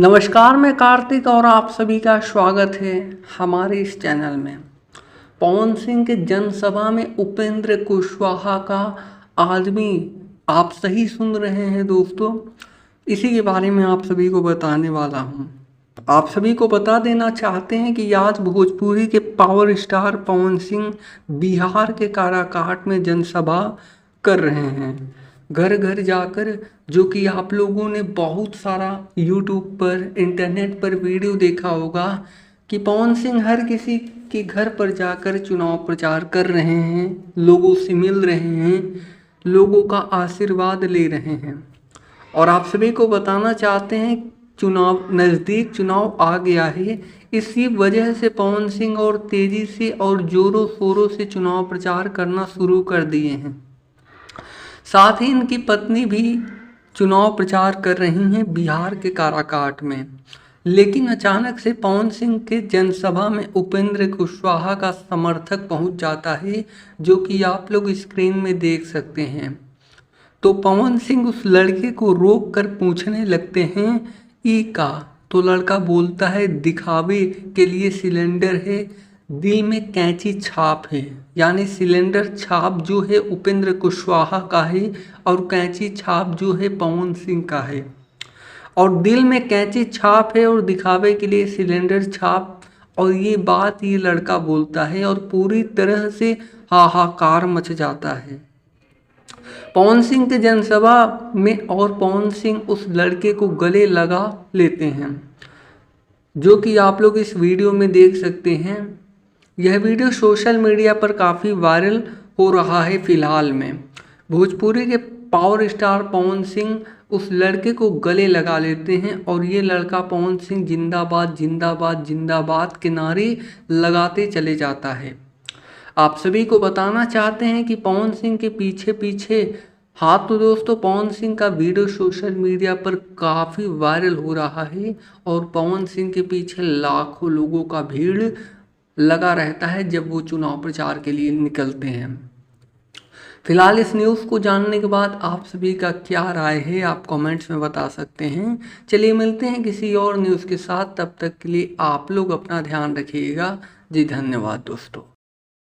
नमस्कार, मैं कार्तिक और आप सभी का स्वागत है हमारे इस चैनल में। पवन सिंह के जनसभा में उपेंद्र कुशवाहा का आदमी, आप सही सुन रहे हैं दोस्तों, इसी के बारे में आप सभी को बताने वाला हूं। आप सभी को बता देना चाहते हैं कि आज भोजपुरी के पावर स्टार पवन सिंह बिहार के काराकाट में जनसभा कर रहे हैं, घर घर जाकर। जो कि आप लोगों ने बहुत सारा यूट्यूब पर, इंटरनेट पर वीडियो देखा होगा कि पवन सिंह हर किसी के घर पर जाकर चुनाव प्रचार कर रहे हैं, लोगों से मिल रहे हैं, लोगों का आशीर्वाद ले रहे हैं। और आप सभी को बताना चाहते हैं चुनाव नज़दीक, चुनाव आ गया है। इसी वजह से पवन सिंह और तेज़ी से और ज़ोरों शोरों से चुनाव प्रचार करना शुरू कर दिए हैं। साथ ही इनकी पत्नी भी चुनाव प्रचार कर रही हैं बिहार के काराकाट में। लेकिन अचानक से पवन सिंह के जनसभा में उपेंद्र कुशवाहा का समर्थक पहुंच जाता है, जो कि आप लोग स्क्रीन में देख सकते हैं। तो पवन सिंह उस लड़के को रोक कर पूछने लगते हैं ई का। तो लड़का बोलता है दिखावे के लिए सिलेंडर है, दिल में कैंची छाप है। यानी सिलेंडर छाप जो है उपेंद्र कुशवाहा का है और कैंची छाप जो है पवन सिंह का है। और दिल में कैंची छाप है और दिखावे के लिए सिलेंडर छाप, और ये बात ये लड़का बोलता है और पूरी तरह से हाहाकार मच जाता है पवन सिंह के जनसभा में। और पवन सिंह उस लड़के को गले लगा लेते हैं, जो कि आप लोग इस वीडियो में देख सकते हैं। यह वीडियो सोशल मीडिया पर काफ़ी वायरल हो रहा है फिलहाल में। भोजपुरी के पावर स्टार पवन सिंह उस लड़के को गले लगा लेते हैं और ये लड़का पवन सिंह जिंदाबाद जिंदाबाद जिंदाबाद के नारे लगाते चले जाता है। आप सभी को बताना चाहते हैं कि पवन सिंह के पीछे पीछे हाँ, तो दोस्तों पवन सिंह का वीडियो सोशल मीडिया पर काफ़ी वायरल हो रहा है और पवन सिंह के पीछे लाखों लोगों का भीड़ लगा रहता है जब वो चुनाव प्रचार के लिए निकलते हैं। फिलहाल इस न्यूज़ को जानने के बाद आप सभी का क्या राय है, आप कमेंट्स में बता सकते हैं। चलिए मिलते हैं किसी और न्यूज़ के साथ, तब तक के लिए आप लोग अपना ध्यान रखिएगा जी। धन्यवाद दोस्तों।